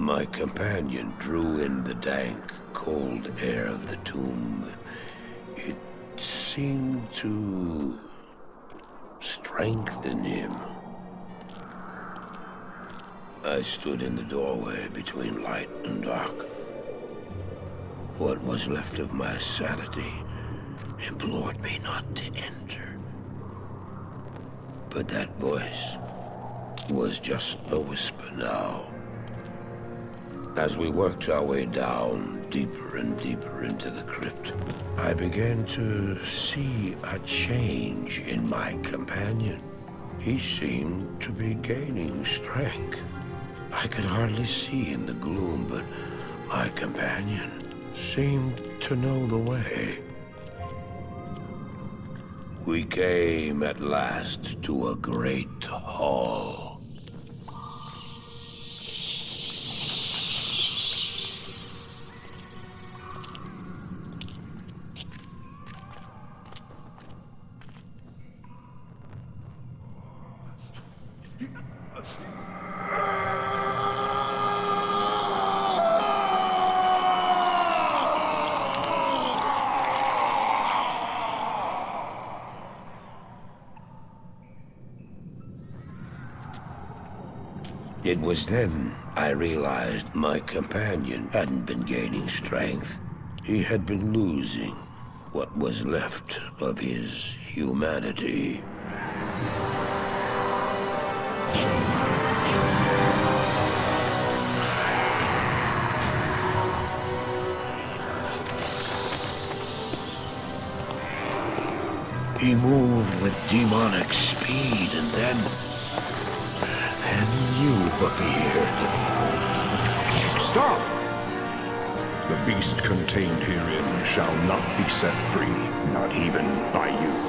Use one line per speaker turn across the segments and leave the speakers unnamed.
My companion drew in the dank, cold air of the tomb. It seemed to strengthen him. I stood in the doorway between light and dark. What was left of my sanity implored me not to enter. But that voice was just a whisper now. As we worked our way down, deeper and deeper into the crypt, I began to see a change in my companion. He seemed to be gaining strength. I could hardly see in the gloom, but my companion seemed to know the way. We came at last to a great hall. It was then I realized my companion hadn't been gaining strength. He had been losing what was left of his humanity. He moved with demonic speed, and then you appeared.
Stop! The beast contained herein shall not be set free, not even by you.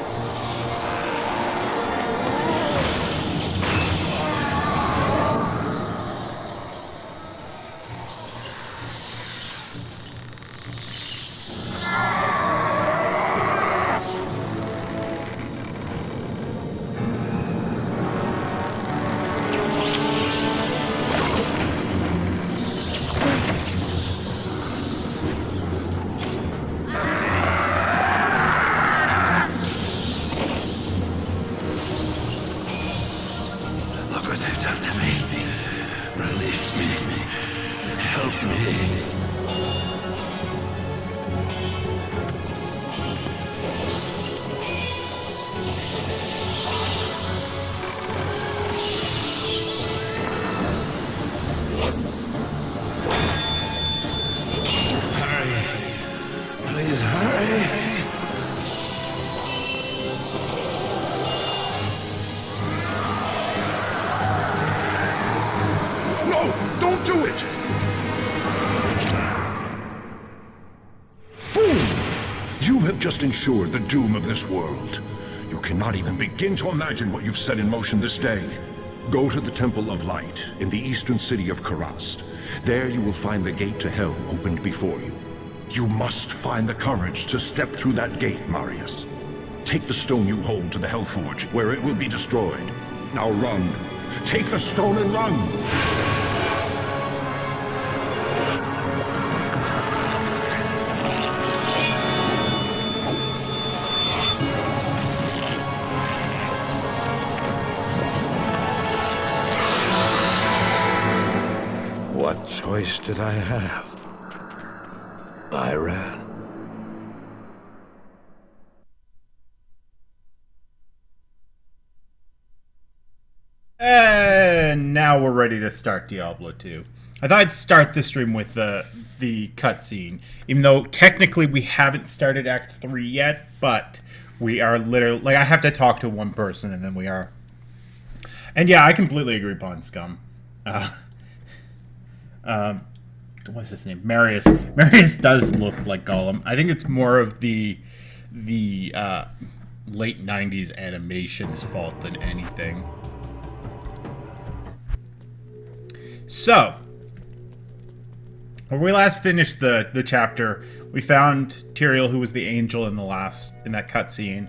Don't do it! Fool! You have just ensured the doom of this world. You cannot even begin to imagine what you've set in motion this day. Go to the Temple of Light in the eastern city of Karast. There you will find the gate to hell opened before you. You must find the courage to step through that gate, Marius. Take the stone you hold to the Hellforge, where it will be destroyed. Now run. Take the stone and run!
What choice did I have? I ran.
And now we're ready to start Diablo 2. I thought I'd start the stream with the cutscene, even though technically we haven't started Act 3 yet, but we are literally, like, I have to talk to one person and then we are. And yeah, I completely agree upon Scum. What's his name? Marius. Marius does look like Gollum. I think it's more of the late 90s animation's fault than anything. So, when we last finished the chapter, we found Tyrael, who was the angel in that cutscene,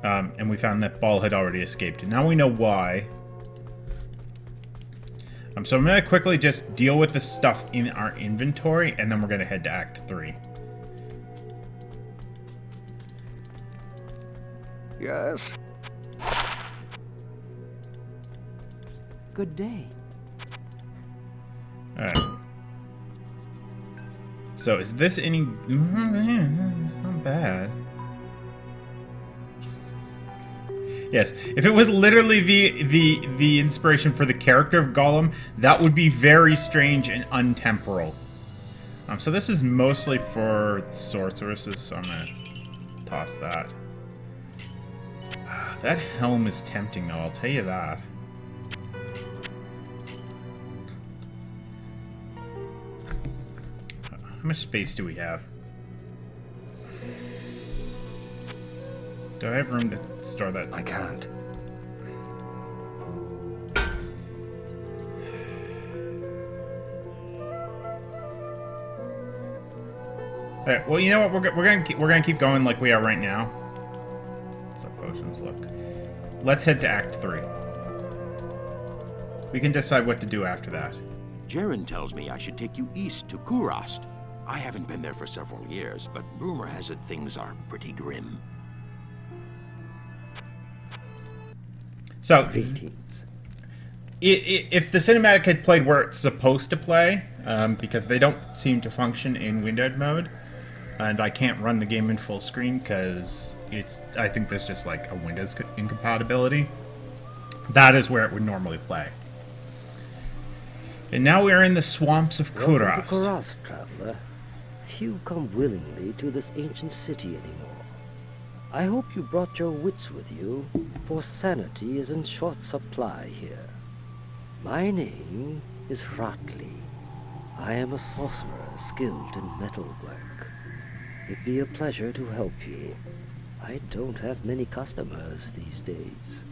and we found that Ball had already escaped. And now we know why. So I'm going to quickly just deal with the stuff in our inventory, and then we're going to head to Act 3.
Yes.
Good day.
Alright. So is this any... It's not bad. Yes, if it was literally the inspiration for the character of Gollum, that would be very strange and untemporal. So this is mostly for sorceresses, so I'm gonna toss that. That helm is tempting, though, I'll tell you that. How much space do we have? Do I have room to store that?
I can't.
Alright, well, you know what? We're gonna keep going like we are right now. So potions look. Let's head to Act 3. We can decide what to do after that.
Jaren tells me I should take you east to Kurast. I haven't been there for several years, but rumor has it things are pretty grim.
So,
Greetings.
if the cinematic had played where it's supposed to play, because they don't seem to function in windowed mode, and I can't run the game in full screen because I think there's just like a Windows incompatibility. That is where it would normally play. And now we are in the swamps of
Welcome to
Kurast.
Kurast, traveler. Few come willingly to this ancient city anymore. I hope you brought your wits with you, for sanity is in short supply here. My name is Ratley. I am a sorcerer skilled in metalwork. It'd be a pleasure to help you. I don't have many customers these days.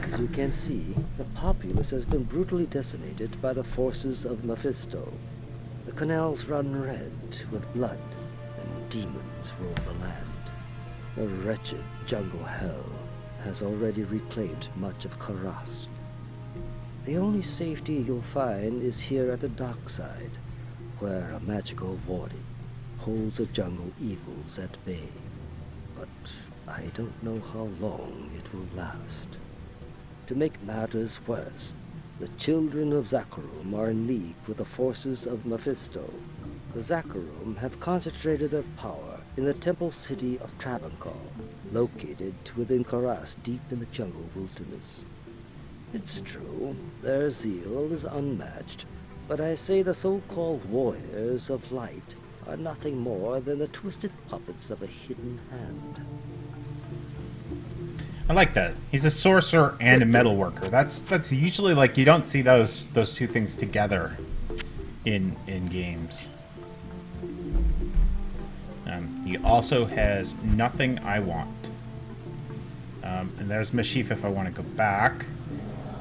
As you can see, the populace has been brutally decimated by the forces of Mephisto. The canals run red with blood, and demons roam the land. The wretched jungle hell has already reclaimed much of Kurast. The only safety you'll find is here at the dockside, where a magical warden holds the jungle evils at bay. But I don't know how long it will last. To make matters worse, the children of Zakharum are in league with the forces of Mephisto. The Zakharum have concentrated their power in the temple city of Travancore, located within Kurast deep in the jungle wilderness. It's true, their zeal is unmatched, but I say the so-called warriors of light are nothing more than the twisted puppets of a hidden hand.
I like that. He's a sorcerer and a metalworker. That's usually like you don't see those two things together in games. He also has nothing I want. And there's Mashif if I want to go back.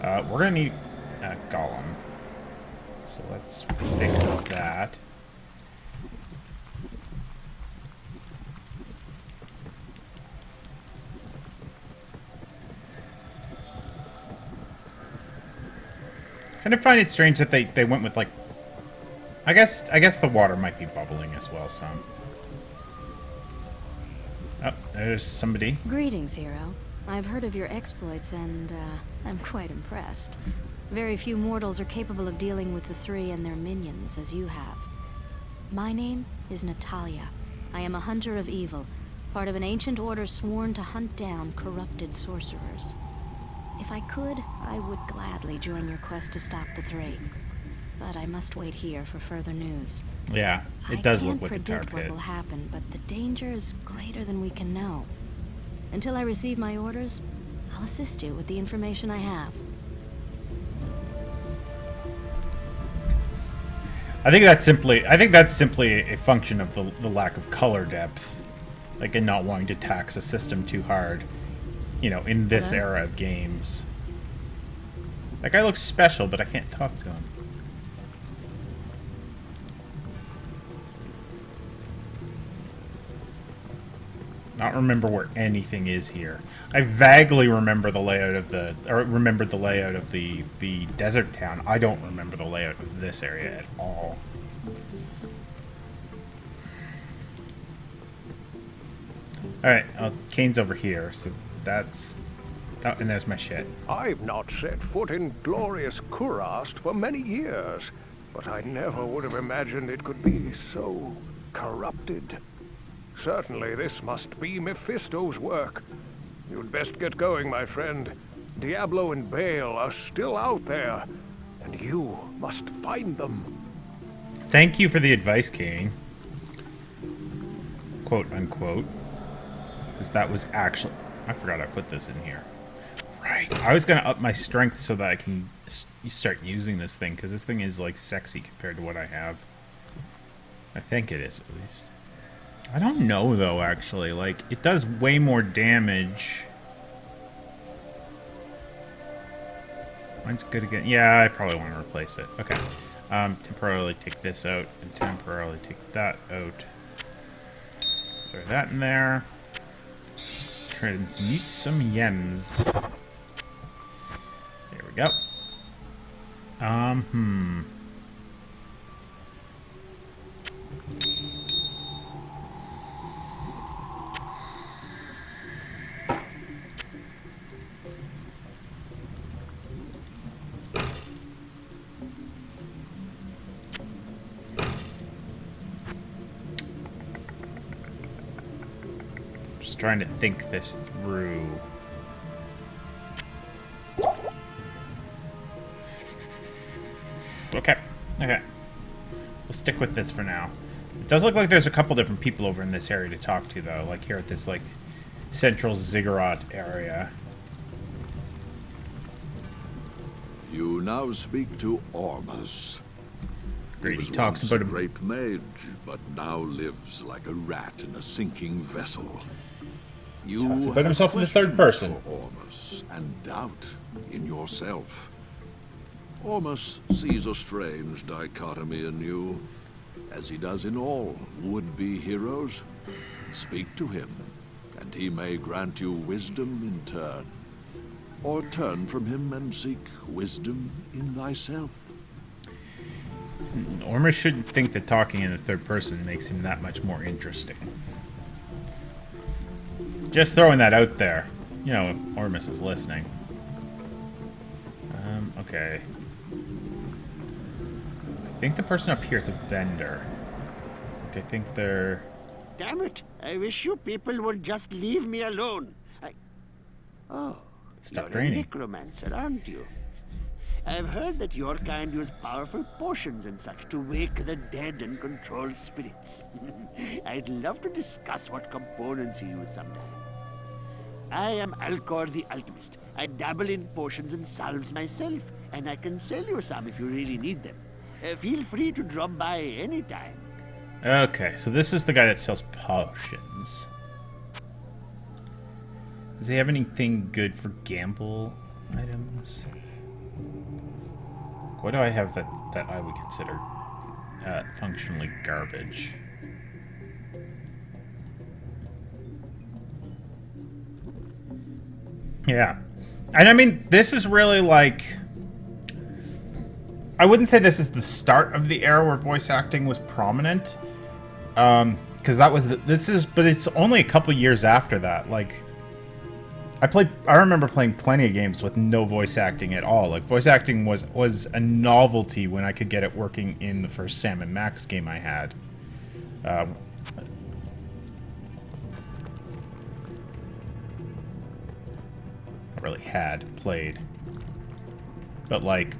We're gonna need Gollum. So let's fix that. Kind of find it strange that they went with like I guess the water might be bubbling as well some. Oh, there's somebody.
Greetings, hero. I've heard of your exploits and I'm quite impressed. Very few mortals are capable of dealing with the three and their minions as you have. My name is Natalia. I am a hunter of evil, part of an ancient order sworn to hunt down corrupted sorcerers. If I could, I would gladly join your quest to stop the three. But I must wait here for further news.
Yeah, it does look like a
I can't predict
tar pit.
what will happen, but the danger is greater than we can know. Until I receive my orders, I'll assist you with the information I have.
I think that's simply a function of the lack of color depth, like in not wanting to tax a system too hard, you know, in this era of games. That guy looks special, but I can't talk to him. Not remember where anything is here. I vaguely remember the layout of remembered the layout of the desert town. I don't remember the layout of this area at all. Alright, Kane's over here, so that's... Oh, and there's my shit.
I've not set foot in glorious Kurast for many years, but I never would have imagined it could be so corrupted. Certainly this must be Mephisto's work. You'd best get going, my friend. Diablo and Baal are still out there, and you must find them.
Thank you for the advice, Kane. Quote, unquote. Because that was actually... I forgot I put this in here. Right. I was going to up my strength so that I can start using this thing, because this thing is, like, sexy compared to what I have. I think it is, at least. I don't know, though, actually. Like, it does way more damage. Mine's good again. Yeah, I probably want to replace it. Okay. Temporarily take this out, and temporarily take that out. Throw that in there. Transmute some yens. There we go. Just trying to think this through. Okay. Okay. We'll stick with this for now. It does look like there's a couple different people over in this area to talk to, though. Like here at this, like, central ziggurat area.
You now speak to Ormus.
Great, he
was
talks
once
about
a
him.
great mage, but now lives like a rat in a sinking vessel. You
Talks about
have
himself in the third
questions
person.
for Ormus and doubt in yourself. Ormus sees a strange dichotomy in you, as he does in all would-be heroes. Speak to him, and he may grant you wisdom in turn, or turn from him and seek wisdom in thyself.
Ormus shouldn't think that talking in the third person makes him that much more interesting. Just throwing that out there. You know, if Ormus is listening. Okay. I think the person up here is a vendor. I think they're...
Damn it! I wish you people would just leave me alone. Oh,
Stop
you're a
draining.
necromancer, aren't you? I've heard that your kind use powerful potions and such to wake the dead and control spirits. I'd love to discuss what components you use sometime. I am Alcor the Alchemist. I dabble in potions and salves myself, and I can sell you some if you really need them. Feel free to drop by anytime.
Okay, so this is the guy that sells potions. Does he have anything good for gamble items? What do I have that I would consider functionally garbage? Yeah. And I mean, this is really like... I wouldn't say this is the start of the era where voice acting was prominent. Because that was... But it's only a couple years after that. Like... I remember playing plenty of games with no voice acting at all. Like, voice acting was a novelty when I could get it working in the first Sam and Max game I had. I really had played. But, like...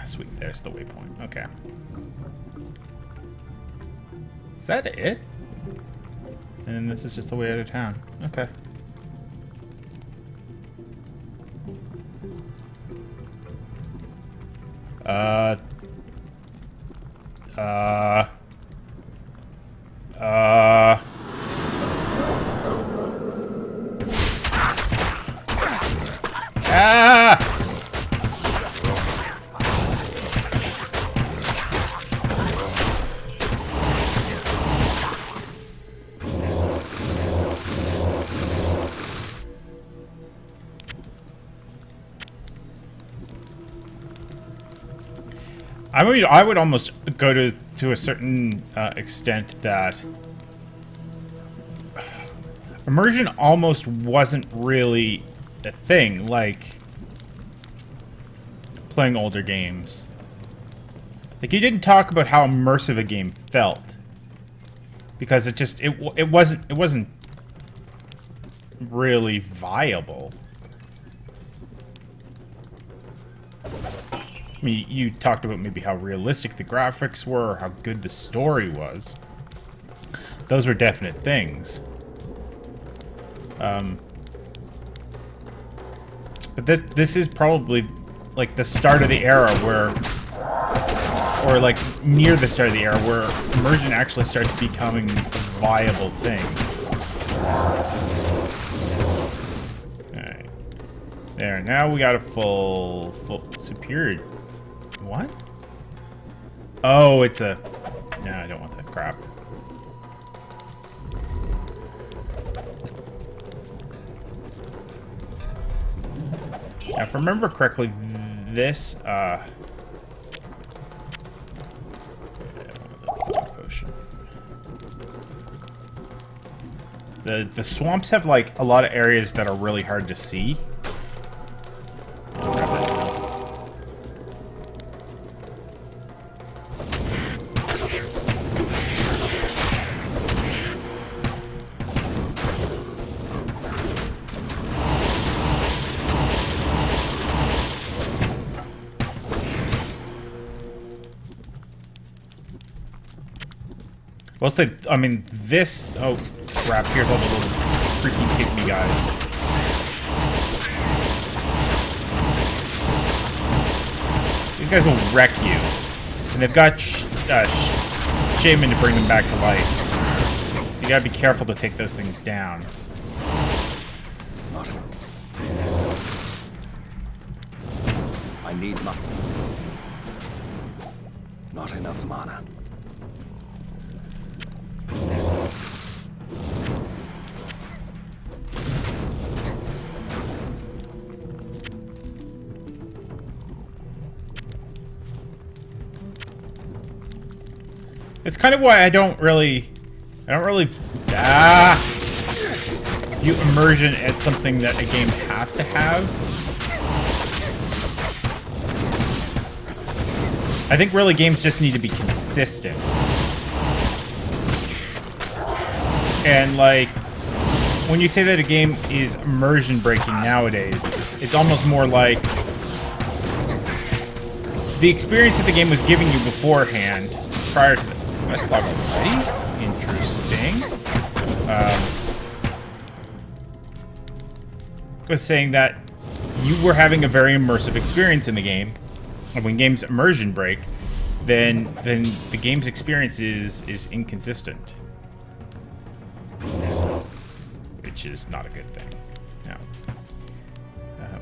sweet, there's the waypoint. Okay. Is that it? And this is just the way out of town. Okay. I mean, I would almost go to a certain extent that immersion almost wasn't really a thing, like playing older games. Like, you didn't talk about how immersive a game felt, because it wasn't really viable. I mean, you talked about maybe how realistic the graphics were, or how good the story was. Those were definite things. But this is probably like the start of the era where, or like near the start of the era where immersion actually starts becoming a viable thing. Alright. There, now we got a full superior. What? Oh, it's a... No, I don't want that crap. Now, if I remember correctly, this, the swamps have, like, a lot of areas that are really hard to see. Well, say, I mean, this... Oh, crap. Here's all the little freaking pygmy guys. These guys will wreck you. And they've got shaman to bring them back to life. So you gotta be careful to take those things down.
I need not enough mana.
It's kind of why I don't really view immersion as something that a game has to have. I think really games just need to be consistent. And like, when you say that a game is immersion breaking nowadays, it's almost more like the experience that the game was giving you beforehand, prior to the quest log already? Interesting. Was saying that you were having a very immersive experience in the game, and when games immersion break, then the game's experience is inconsistent, which is not a good thing. No.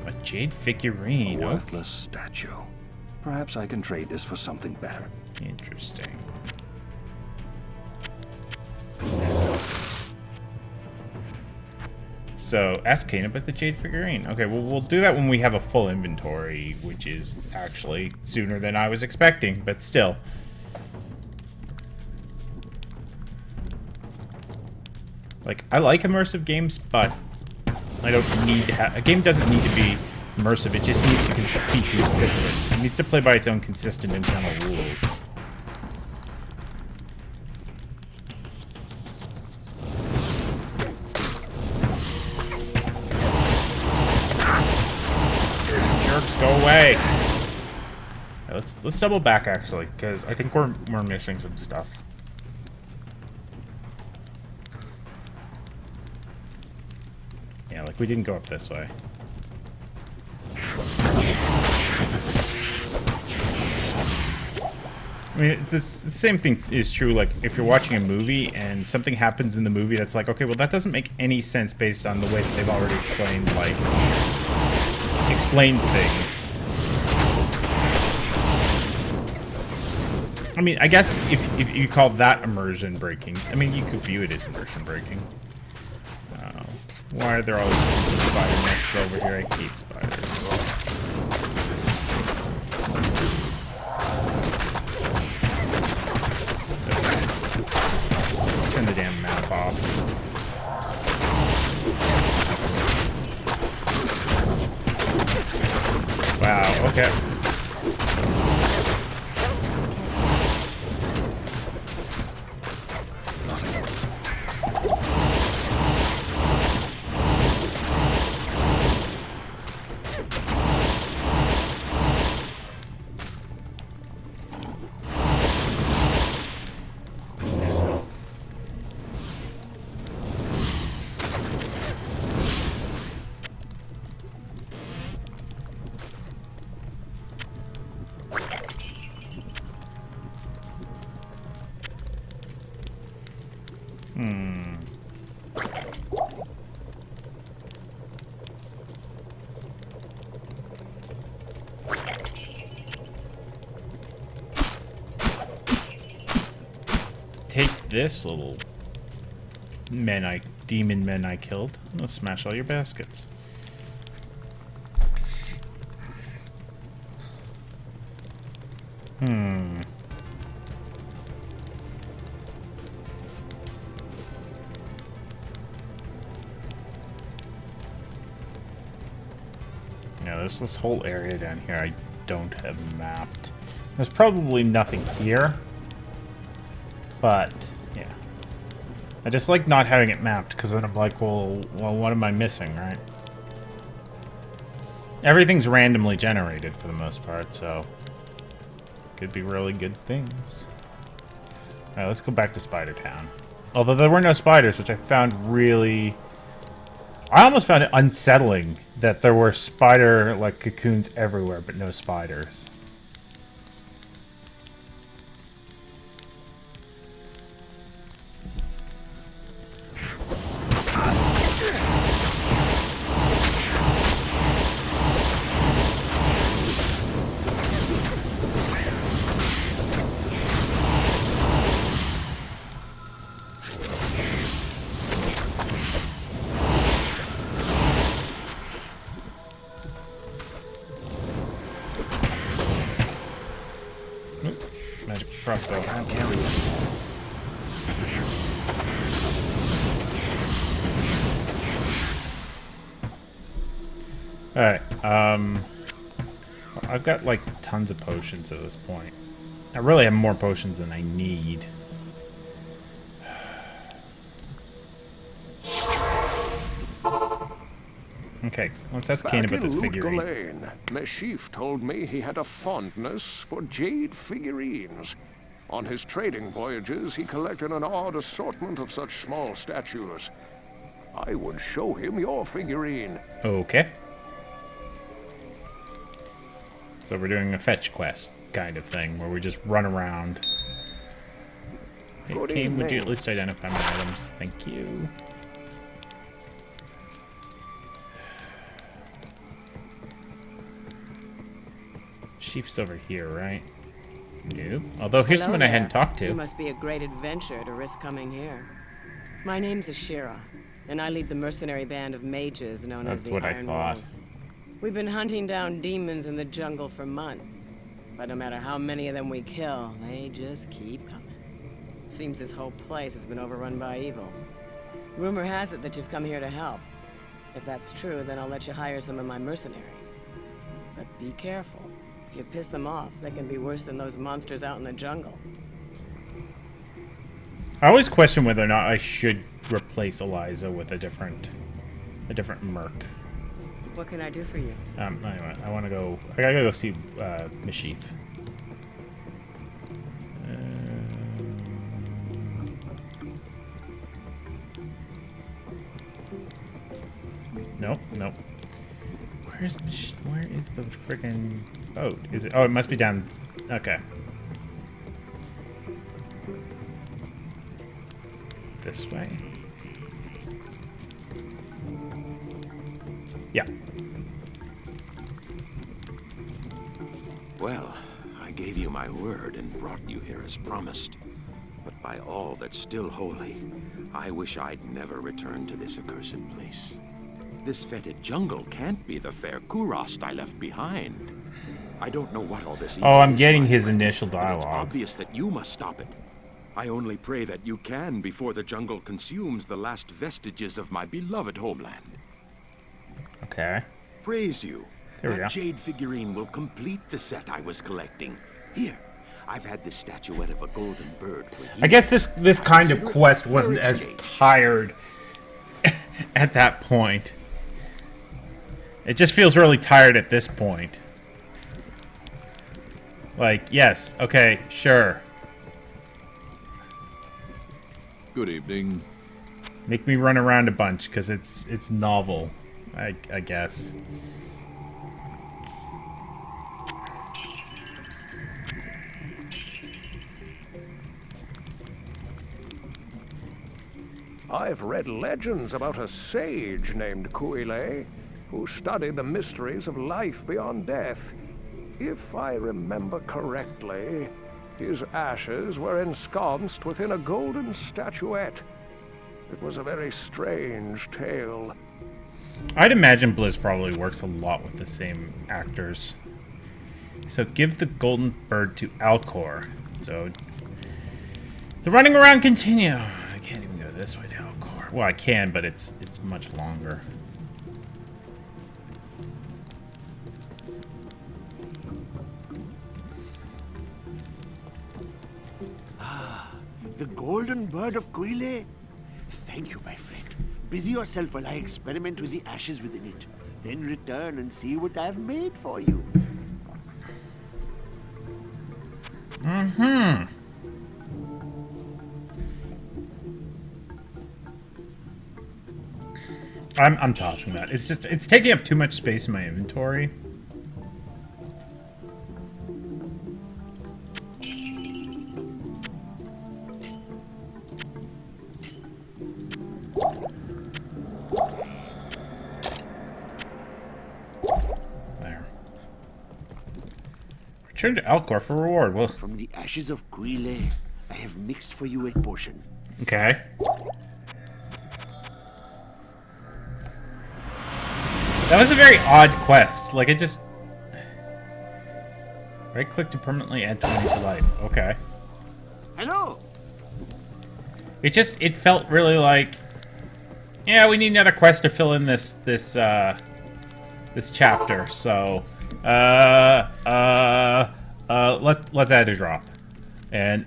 A jade figurine.
A worthless statue. Perhaps I can trade this for something better.
Interesting. So, ask Kane about the jade figurine. Okay, well, we'll do that when we have a full inventory, which is actually sooner than I was expecting, but still. Like, I like immersive games, but I don't need to have... A game doesn't need to be immersive, it just needs to be consistent. It needs to play by its own consistent internal rules. Go away. Yeah, let's double back actually, because I think we're missing some stuff. Yeah, like we didn't go up this way. I mean, the same thing is true, like, if you're watching a movie and something happens in the movie that's like, okay, well, that doesn't make any sense based on the way that they've already explained things. I mean, I guess if you call that immersion breaking, I mean, you could view it as immersion breaking. Why are there all these spider nests over here? I hate spiders. okay. Take this, little demon men I killed. I'm gonna smash all your baskets. No, this whole area down here I don't have mapped. There's probably nothing here. But, yeah. I just like not having it mapped, because then I'm like, well, what am I missing, right? Everything's randomly generated for the most part, so... could be really good things. Alright, let's go back to Spider Town. Although there were no spiders, which I found really... I almost found it unsettling that there were spider, like, cocoons everywhere, but no spiders. Magic crossbow. Alright, I've got like tons of potions at this point. I really have more potions than I need. Okay, let's ask Kane about this figurine.
Meshif told me he had a fondness for jade figurines. On his trading voyages, he collected an odd assortment of such small statues. I would show him your figurine.
Okay. So we're doing a fetch quest kind of thing, where we just run around. Hey, Kane, would you at least identify my items? Thank you. Chief's over here, right? No. Although here's someone I hadn't talked to.
You must be a great adventurer to risk coming here. My name's Ashira, and I lead the mercenary band of mages known as the Iron Wolves. We've been hunting down demons in the jungle for months, but no matter how many of them we kill, they just keep coming. Seems this whole place has been overrun by evil. Rumor has it that you've come here to help. If that's true, then I'll let you hire some of my mercenaries. But be careful. If you piss them off, they can be worse than those monsters out in the jungle.
I always question whether or not I should replace Eliza with a different merc.
What can I do for you?
Anyway, I gotta go see Meshif. Nope. Where is the friggin' boat? Is it? Oh, it must be down. Okay. This way. Yeah.
Well, I gave you my word and brought you here as promised. But by all that's still holy, I wish I'd never returned to this accursed place. This fetid jungle can't be the fair Kurast I left behind. I don't know what all this is.
Oh, I'm getting his initial dialogue.
It's obvious that you must stop it. I only pray that you can before the jungle consumes the last vestiges of my beloved homeland.
Okay.
Praise you.
There we go.
That jade figurine will complete the set I was collecting. Here, I've had this statuette of a golden bird for years.
I guess this kind of quest wasn't as tired at that point. It just feels really tired at this point. Like, yes, okay, sure.
Good evening.
Make me run around a bunch, because it's novel, I guess.
I've read legends about a sage named Kuile, who studied the mysteries of life beyond death. If I remember correctly, his ashes were ensconced within a golden statuette. It was a very strange tale.
I'd imagine Blizz probably works a lot with the same actors. So give the golden bird to Alcor. So the running around continue. I can't even go this way to Alcor. Well, I can, but it's much longer.
The golden bird of Kuile? Thank you, my friend. Busy yourself while I experiment with the ashes within it. Then return and see what I've made for you.
Mm-hmm. I'm tossing that. It's taking up too much space in my inventory. There. Return to Alcor for reward. Well,
from the ashes of Kuile, I have mixed for you a potion.
Okay. That was a very odd quest. Like, it just... Right-click to permanently add 20 to life. Okay.
Hello!
It felt really like... Yeah, we need another quest to fill in this chapter, so... let's add a drop. And,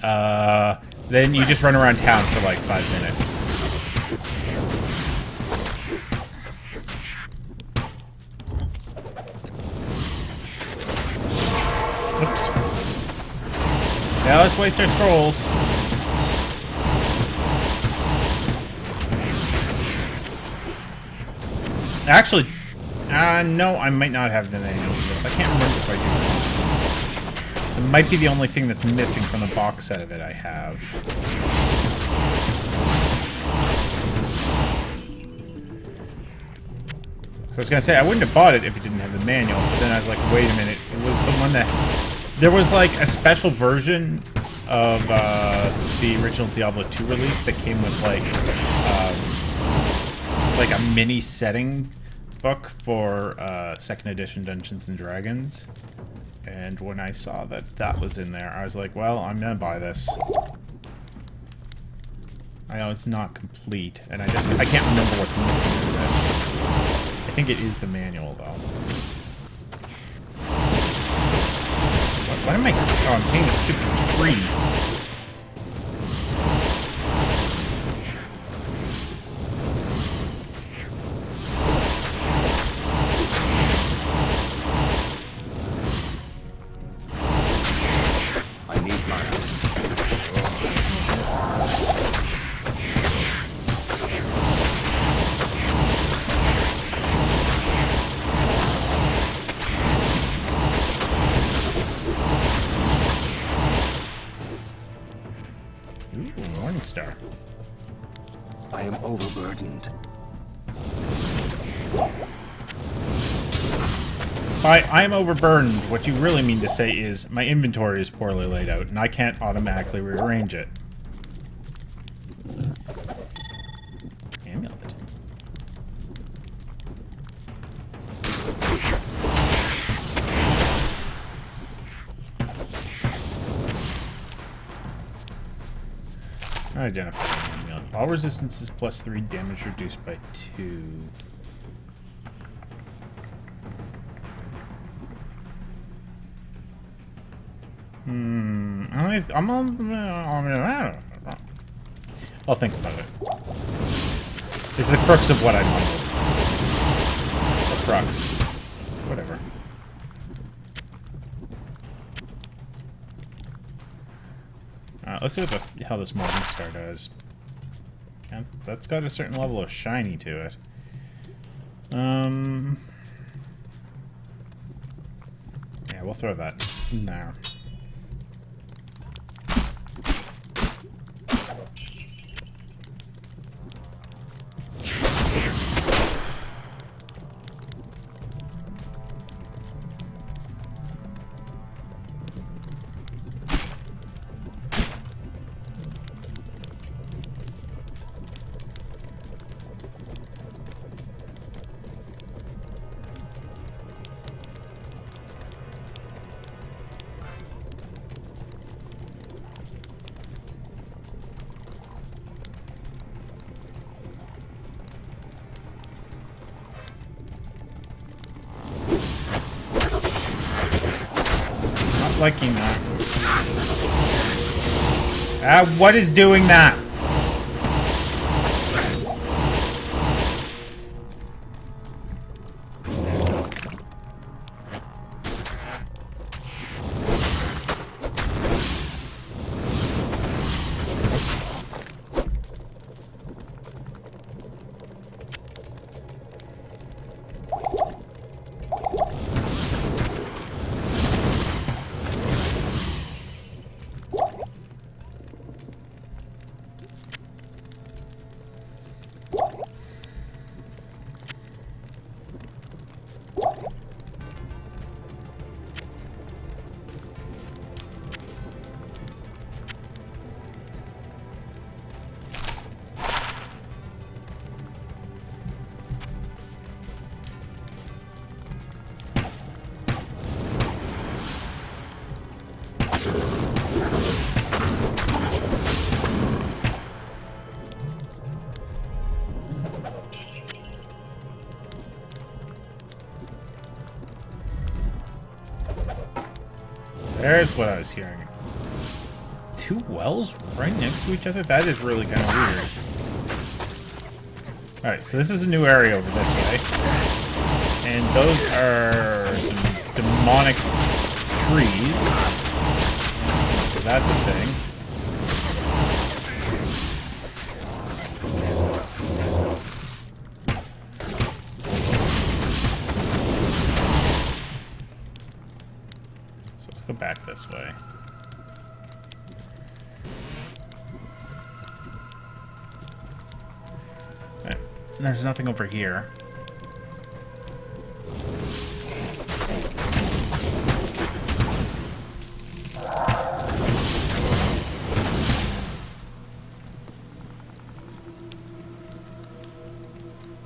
then you just run around town for, like, 5 minutes. Oops. Now let's waste our scrolls. Actually, no, I might not have the manual for this. I can't remember if I do. It might be the only thing that's missing from the box set of it I have. So I was gonna say, I wouldn't have bought it if it didn't have the manual, but then I was like, wait a minute, it was the one that... There was like a special version of the original Diablo II release that came with like a mini setting book for 2nd edition Dungeons and Dragons. And when I saw that that was in there, I was like, well, I'm gonna buy this. I know it's not complete, and I can't remember what's missing in it. I think it is the manual, though. What am I... Oh, I'm paying a stupid tree.
I need fire.
Star.
I am overburdened.
By I'm overburdened, what you really mean to say is my inventory is poorly laid out, and I can't automatically rearrange it. Amulet. Identify the amulet. All resistances plus 3, damage reduced by 2. I'll think about it. It's the crux of what I mumbled. The crux. Whatever. Let's see what the hell this Morning Star does. That's got a certain level of shiny to it. Yeah, we'll throw that in there. Liking that. What is doing that? There's what I was hearing. Two wells right next to each other? That is really kind of weird. Alright, so this is a new area over this way. And those are some demonic trees. So that's a thing. Go back this way. Okay. There's nothing over here.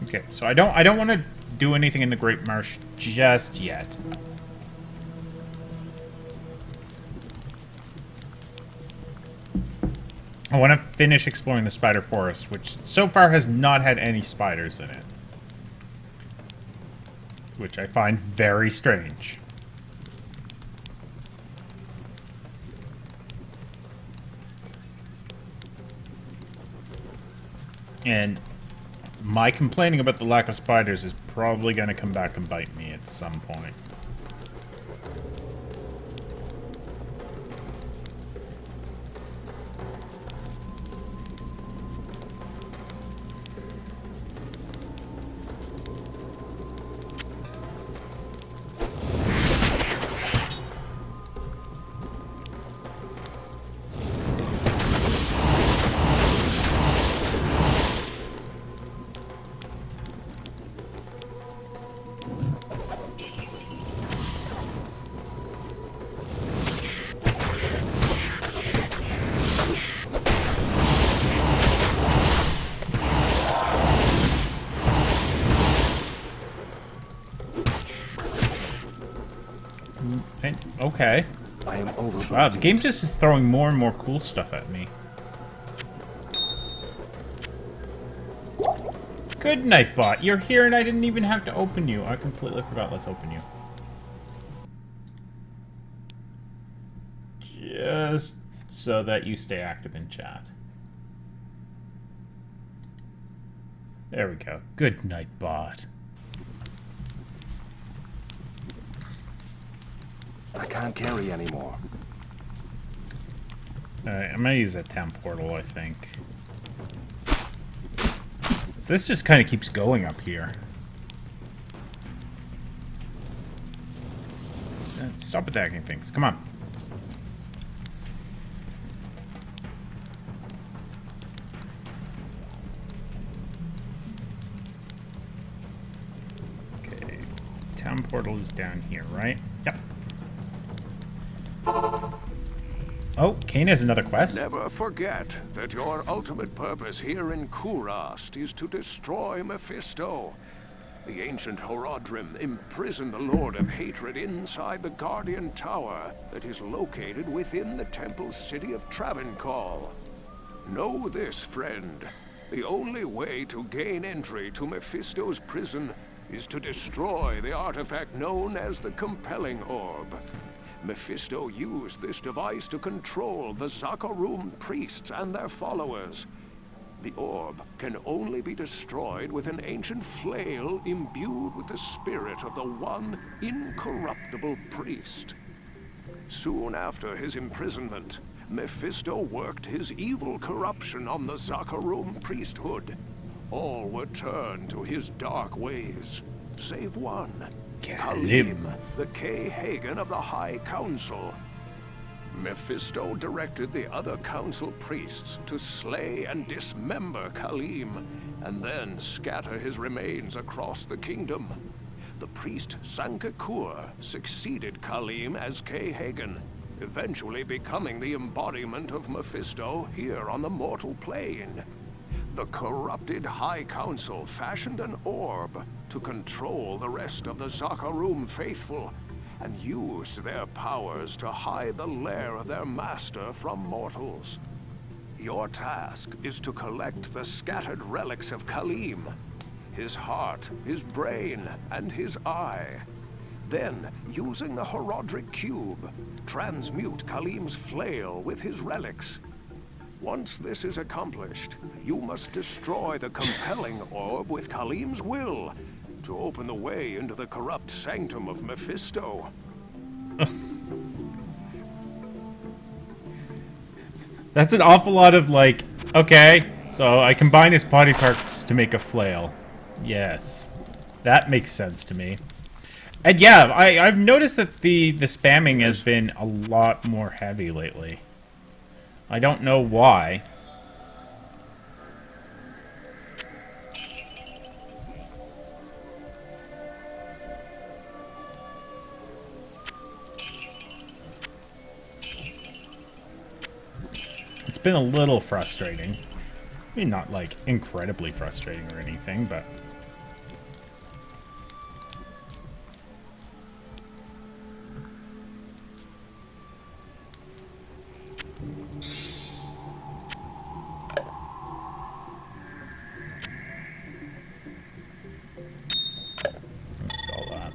Okay, so I don't want to do anything in the Great Marsh just yet. I want to finish exploring the spider forest, which so far has not had any spiders in it. Which I find very strange. And my complaining about the lack of spiders is probably going to come back and bite me at some point. Okay.
I am over.
Wow, the game just is throwing more and more cool stuff at me. Good night, bot. You're here and I didn't even have to open you. I completely forgot. Let's open you. Just so that you stay active in chat. There we go. Good night, bot.
I can't carry anymore.
Alright, I'm gonna use that town portal, I think. So this just kind of keeps going up here. Stop attacking things. Come on. Okay. Town portal is down here, right? Yep. Oh, Kane has another quest?
Never forget that your ultimate purpose here in Kurast is to destroy Mephisto. The ancient Horodrim imprisoned the Lord of Hatred inside the Guardian Tower that is located within the temple city of Travancore. Know this, friend. The only way to gain entry to Mephisto's prison is to destroy the artifact known as the Compelling Orb. Mephisto used this device to control the Zakarum priests and their followers. The orb can only be destroyed with an ancient flail imbued with the spirit of the one incorruptible priest. Soon after his imprisonment, Mephisto worked his evil corruption on the Zakarum priesthood. All were turned to his dark ways, save one. Kalim, the K-Hagen of the High Council. Mephisto directed the other council priests to slay and dismember Kalim, and then scatter his remains across the kingdom. The priest Sankakur succeeded Kalim as K-Hagen, eventually becoming the embodiment of Mephisto here on the mortal plane. The corrupted High Council fashioned an orb to control the rest of the Zakarum faithful, and used their powers to hide the lair of their master from mortals. Your task is to collect the scattered relics of Kalim, his heart, his brain, and his eye. Then, using the Horodric Cube, transmute Kalim's flail with his relics. Once this is accomplished, you must destroy the Compelling Orb with Kalim's will to open the way into the corrupt sanctum of Mephisto.
That's an awful lot of, like, okay, so I combine his body parts to make a flail. Yes. That makes sense to me. And yeah, I've noticed that the spamming has been a lot more heavy lately. I don't know why. It's been a little frustrating. I mean, not like incredibly frustrating or anything, but... Let's sell that.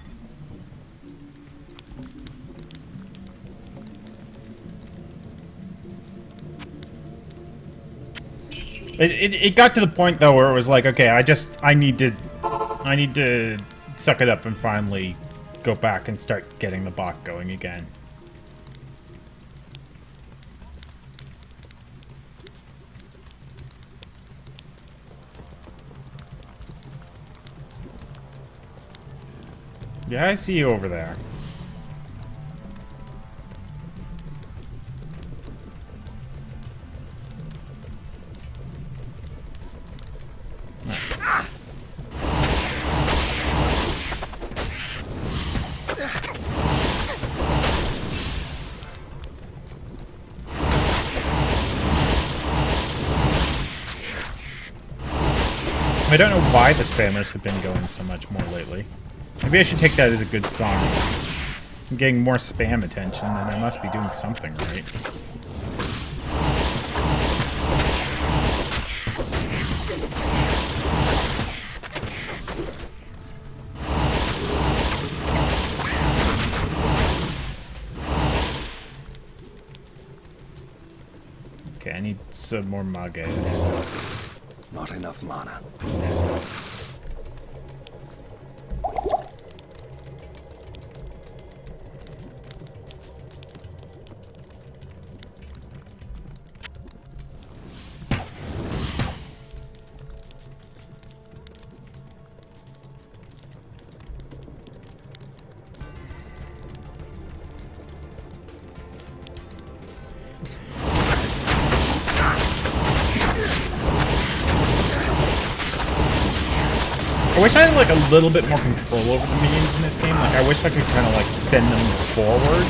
It got to the point though where it was like, okay, I need to suck it up and finally go back and start getting the bot going again. Yeah, I see you over there. I don't know why the spammers have been going so much more lately. Maybe I should take that as a good sign. I'm getting more spam attention, and I must be doing something right. need some more mages.
Not enough mana.
I wish I had like a little bit more control over the minions in this game. Like I wish I could kind of like send them forward.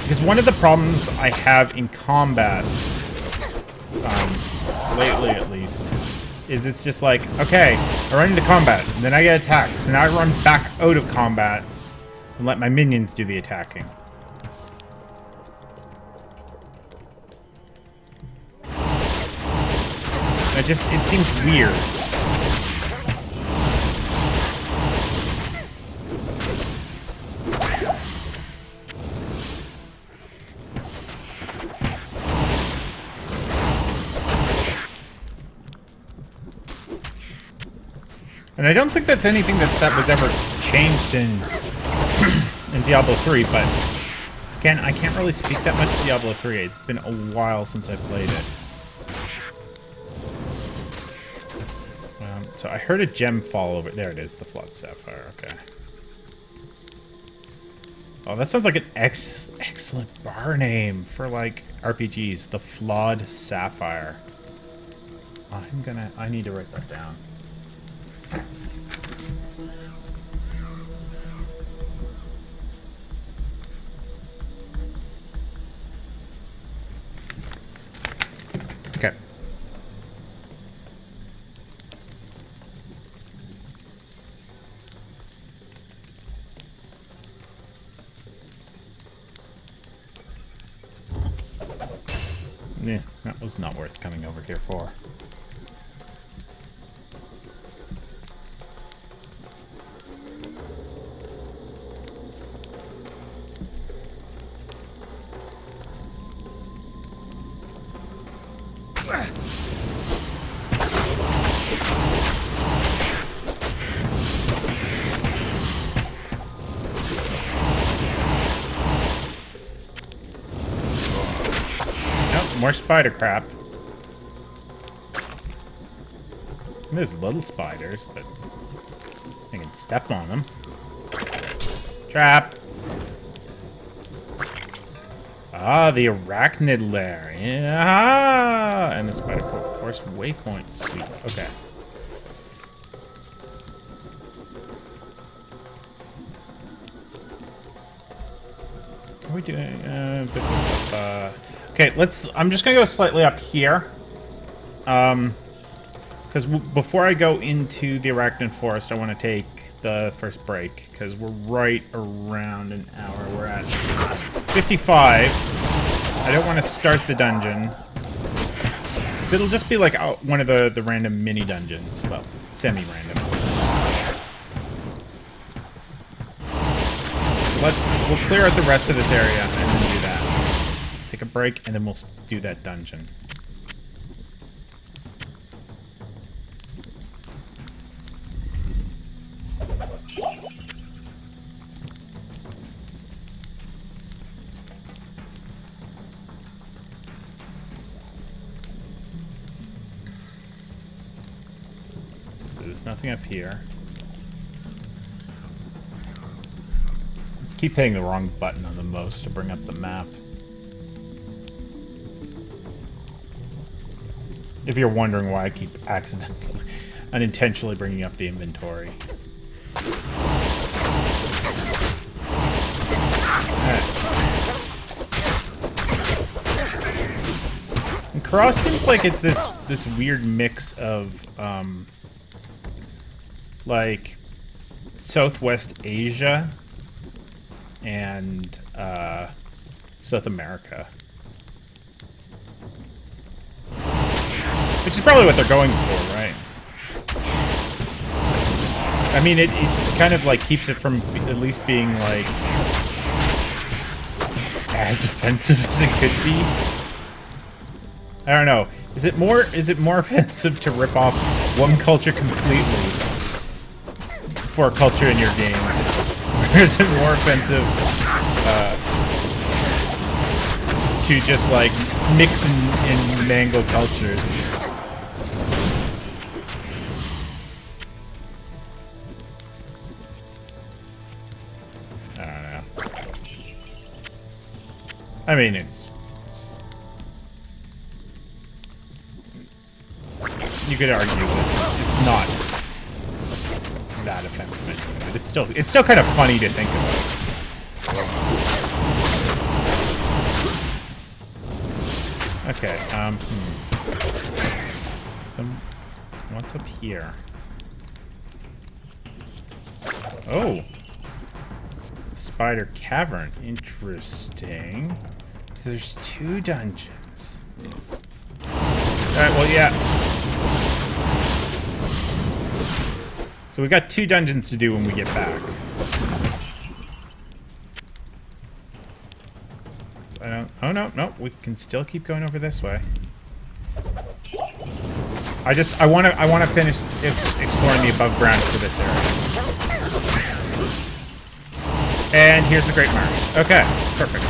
Because one of the problems I have in combat, lately at least, is it's just like, okay, I run into combat, and then I get attacked. So now I run back out of combat and let my minions do the attacking. It seems weird. And I don't think that's anything that was ever changed in in Diablo 3, but again, I can't really speak that much to Diablo 3. It's been a while since I played it. So I heard a gem fall over. There it is, the Flawed Sapphire. Okay. Oh, that sounds like an excellent bar name for like RPGs. The Flawed Sapphire. I need to write that down. Okay. Yeah, that was not worth coming over here for. More spider crap. There's little spiders, but I can step on them. Trap. Ah, the arachnid lair. Yeah, and the spider force waypoint. Sweet. Okay. What are we doing? Okay, I'm just gonna go slightly up here. Because before I go into the Arachnid Forest, I want to take the first break. Because we're right around an hour. We're at 55. I don't want to start the dungeon. So it'll just be like one of the random mini dungeons. Well, semi-random. We'll clear out the rest of this area and then do that. Take a break, and then we'll do that dungeon. So there's nothing up here. Keep hitting the wrong button on the mouse to bring up the map. If you're wondering why I keep unintentionally bringing up the inventory. And Karas seems like it's this weird mix of like Southwest Asia and South America. Which is probably what they're going for, right? I mean, it kind of like keeps it from at least being like as offensive as it could be. I don't know. Is it more offensive to rip off one culture completely for a culture in your game? Or is it more offensive to just like mix and mangle cultures? I don't know. I mean, you could argue that it's not that offensive, but it's still kind of funny to think about. Okay, what's up here? Oh, Spider Cavern, interesting. So there's 2 dungeons. Alright, well, yeah. So we got 2 dungeons to do when we get back. So I don't... Oh, no. We can still keep going over this way. I want to finish exploring the above ground for this area. And here's the Great Marsh. Okay, perfect.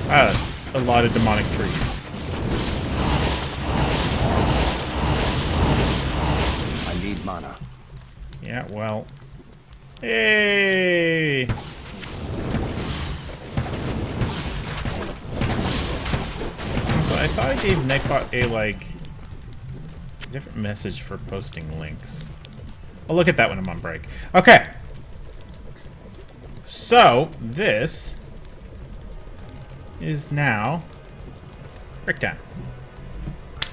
Ah, that's a lot of demonic trees.
I need mana.
Yeah, well. Hey! I thought I gave Nightbot a, like, different message for posting links. I'll look at that when I'm on break. Okay. So, this is now breakdown.